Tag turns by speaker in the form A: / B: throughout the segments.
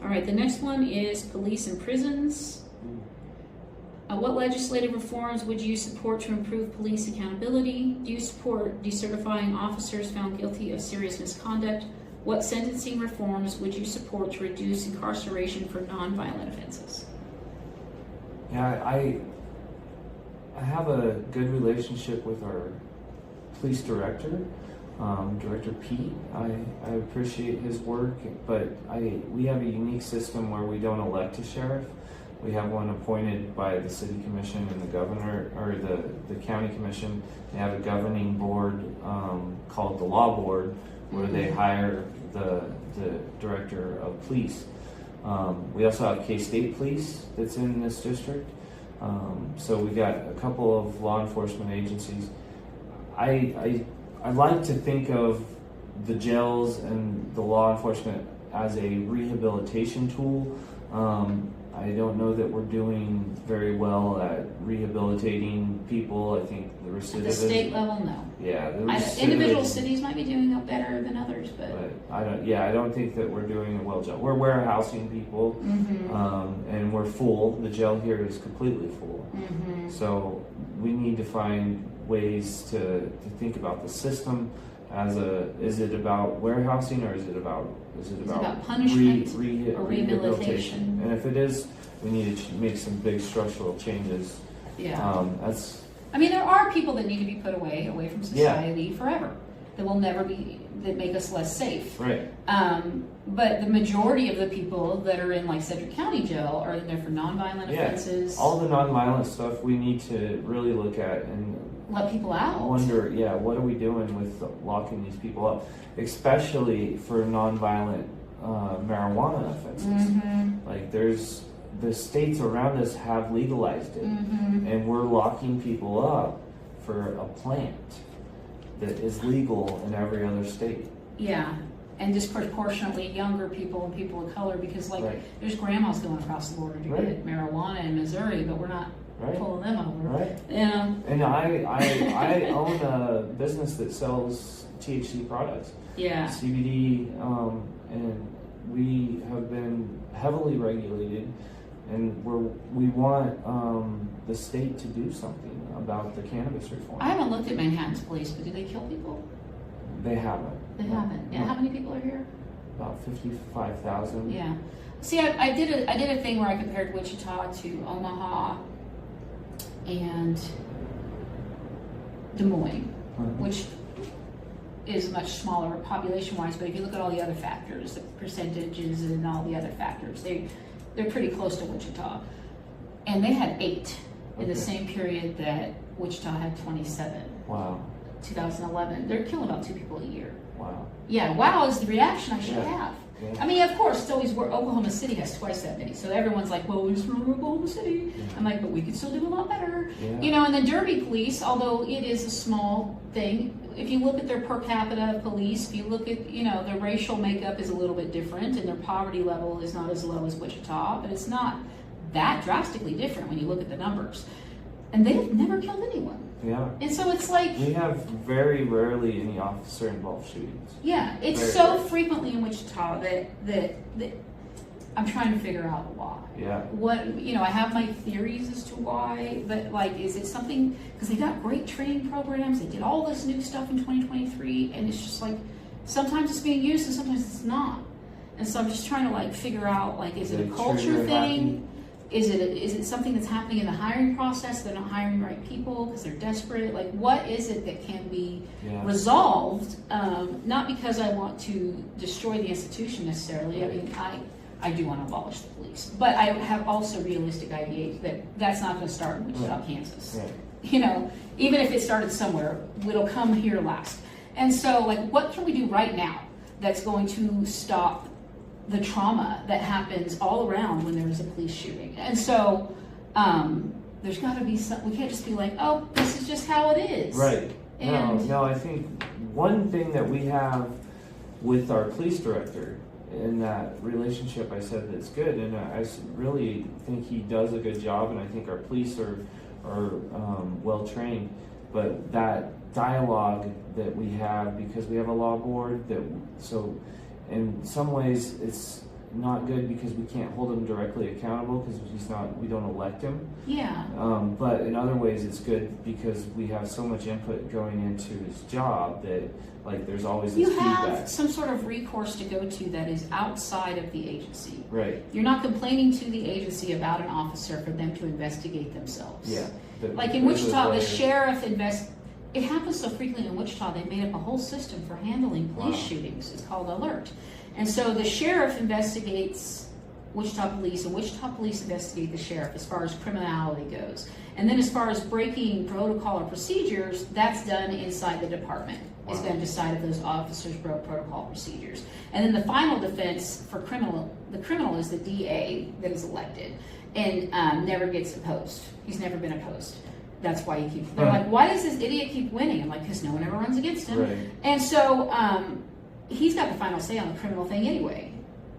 A: All right, the next one is police and prisons. What legislative reforms would you support to improve police accountability? Do you support decertifying officers found guilty of serious misconduct? What sentencing reforms would you support to reduce incarceration for nonviolent offenses?
B: Yeah, I have a good relationship with our police director, Director Pete. I appreciate his work, but we have a unique system where we don't elect a sheriff. We have one appointed by the city commission and the governor, or the county commission. They have a governing board called the law board, where they hire the director of police. We also have K-State Police that's in this district. So we got a couple of law enforcement agencies. I like to think of the jails and the law enforcement as a rehabilitation tool. I don't know that we're doing very well at rehabilitating people. I think the recidivism... At the state level, no.
A: Yeah, the individual cities might be doing it better than others, but
B: I don't think that we're doing a well job. We're warehousing people, and we're full. The jail here is completely full. So we need to find ways to think about the system as is it about warehousing, or is it about
A: punishment or rehabilitation?
B: And if it is, we need to make some big structural changes.
A: Yeah. There are people that need to be put away from society forever. That will never be, that make us less safe.
B: Right.
A: But the majority of the people that are in like Sedgwick County Jail are in there for nonviolent offenses.
B: All the nonviolent stuff we need to really look at and
A: let people out.
B: Wonder, what are we doing with locking these people up, especially for nonviolent marijuana offenses? Like the states around us have legalized it, and we're locking people up for a plant that is legal in every other state.
A: Yeah, and disproportionately younger people and people of color, because there's grandmas going across the border to get marijuana in Missouri, but we're not pulling them over.
B: Right.
A: Yeah.
B: And I own a business that sells THC products.
A: Yeah.
B: CBD, and we have been heavily regulated, and we want the state to do something about the cannabis reform.
A: I haven't looked at Manhattan's police, but do they kill people?
B: They haven't.
A: They haven't. Yeah. How many people are here?
B: About 55,000.
A: Yeah. See, I did a thing where I compared Wichita to Omaha and Des Moines, which is much smaller population-wise, but if you look at all the other factors, the percentages and all the other factors, they're pretty close to Wichita. And they had 8 in the same period that Wichita had 27.
B: Wow.
A: 2011. They're killing about 2 people a year.
B: Wow.
A: Yeah, wow is the reaction I should have.
B: Yeah.
A: Of course, it's always where Oklahoma City has twice that many. So everyone's like, well, we just remember Oklahoma City. Yeah. I'm like, but we could still do a lot better. Yeah. And then Derby police, although it is a small thing, if you look at their per capita police, if you look at, their racial makeup is a little bit different, and their poverty level is not as low as Wichita, but it's not that drastically different when you look at the numbers. And they've never killed anyone.
B: Yeah.
A: And so it's like...
B: We have very rarely any officer-involved shootings.
A: Yeah, it's very so rare. Frequently in Wichita that I'm trying to figure out why.
B: Yeah.
A: What, I have my theories as to why, but is it something... Because they got great training programs, they did all this new stuff in 2023, and it's just like, sometimes it's being used and sometimes it's not. And so I'm just trying to figure out, is it a culture thing? Is it something that's happening in the hiring process? They're not hiring the right people because they're desperate? What is it that can be resolved? Not because I want to destroy the institution necessarily. I do want to abolish the police. But I have also realistic ideas that's not going to start in Wichita, Kansas. Right. Even if it started somewhere, it'll come here last. And so, what can we do right now that's going to stop the trauma that happens all around when there is a police shooting? And so there's got to be some, we can't just be like, oh, this is just how it is.
B: Right. No, I think one thing that we have with our police director in that relationship, I said that's good, and I really think he does a good job, and I think our police are well trained, but that dialogue that we have, because we have a law board, in some ways not good because we can't hold him directly accountable because we don't elect him.
A: Yeah.
B: But in other ways, it's good because we have so much input going into his job that, like, there's always this feedback.
A: You have some sort of recourse to go to that is outside of the agency.
B: Right.
A: You're not complaining to the agency about an officer for them to investigate themselves.
B: Yeah.
A: Like in Wichita, the sheriff it happens so frequently in Wichita, they made up a whole system for handling police shootings. It's called Alert. And so the sheriff investigates Wichita police, and Wichita police investigate the sheriff as far as criminality goes. And then as far as breaking protocol or procedures, that's done inside the department. It's going to decide if those officers broke protocol procedures. And then the final defense for the criminal is the DA that is elected and never gets opposed. He's never been opposed. That's why they're like, why does this idiot keep winning? I'm like, because no one ever runs against him.
B: Right.
A: And so he's got the final say on the criminal thing anyway.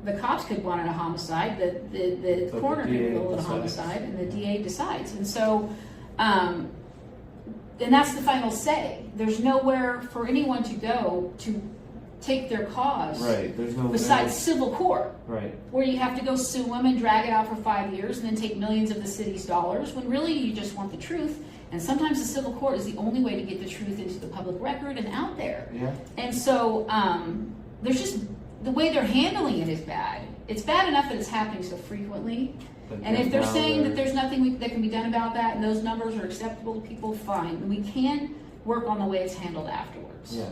A: The cops could want a homicide, the coroner could rule it a homicide, and the DA decides. And so, and that's the final say. There's nowhere for anyone to go to take their cause.
B: Right. There's no
A: besides civil court.
B: Right.
A: Where you have to go sue them and drag it out for 5 years and then take millions of the city's dollars when really you just want the truth. And sometimes the civil court is the only way to get the truth into the public record and out there.
B: Yeah.
A: And so there's just the way they're handling it is bad. It's bad enough that it's happening so frequently. And if they're saying that there's nothing that can be done about that and those numbers are acceptable to people, fine. And we can work on the way it's handled afterwards.
B: Yeah.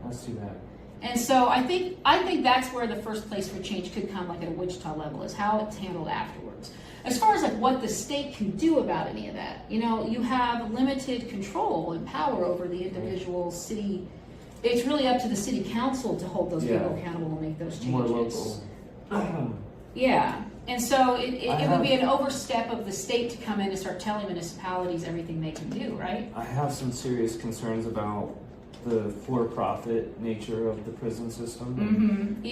B: That's too bad.
A: And so I think that's where the first place for change could come, like at a Wichita level, is how it's handled afterwards. As far as like what the state can do about any of that, you have limited control and power over the individual city. It's really up to the city council to hold those people accountable and make those changes.
B: More local.
A: Yeah. And so it would be an overstep of the state to come in and start telling municipalities everything they can do, right?
B: I have some serious concerns about the for-profit nature of the prison system.
A: Mm-hmm.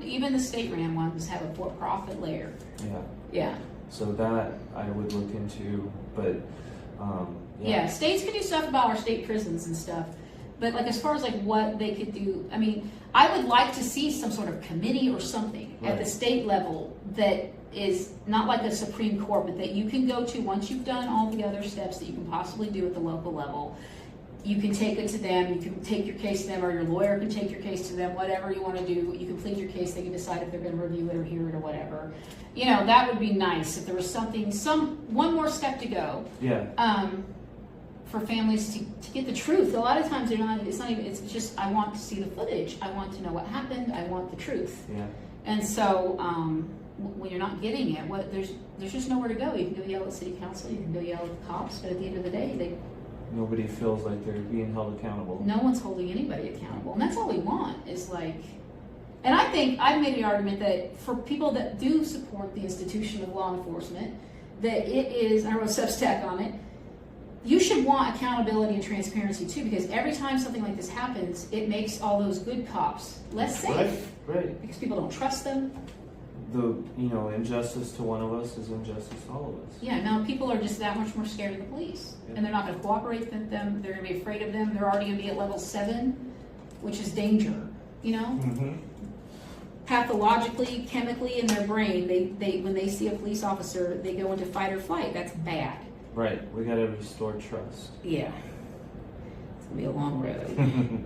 A: Even the state-ran ones have a for-profit layer.
B: Yeah.
A: Yeah.
B: So that I would look into, but
A: yeah, states can do stuff about our state prisons and stuff, but like as far as like what they could do, I mean, I would like to see some sort of committee or something at the state level that is not like a Supreme Court, but that you can go to once you've done all the other steps that you can possibly do at the local level. You can take it to them, you can take your case to them, or your lawyer can take your case to them, whatever you want to do. You can plead your case, they can decide if they're going to review it or hear it or whatever. That would be nice if there was one more step to go.
B: Yeah.
A: For families to get the truth. A lot of times it's just, I want to see the footage. I want to know what happened. I want the truth.
B: Yeah.
A: And so when you're not getting it, there's just nowhere to go. You can go yell at city council, you can go yell at the cops, but at the end of the day,
B: nobody feels like they're being held accountable.
A: No one's holding anybody accountable. And that's all we want is like, and I think I've made the argument that for people that do support the institution of law enforcement, that it is, I wrote a Substack on it, you should want accountability and transparency too, because every time something like this happens, it makes all those good cops less safe.
B: Right.
A: Because people don't trust them.
B: The injustice to one of us is injustice to all of us.
A: Yeah, now people are just that much more scared of the police. Yeah. And they're not going to cooperate with them. They're going to be afraid of them. They're already going to be at level 7, which is danger, Mm-hmm. Pathologically, chemically in their brain, they when they see a police officer, they go into fight or flight. That's bad.
B: Right. We got to restore trust.
A: Yeah. It's going to be a long road.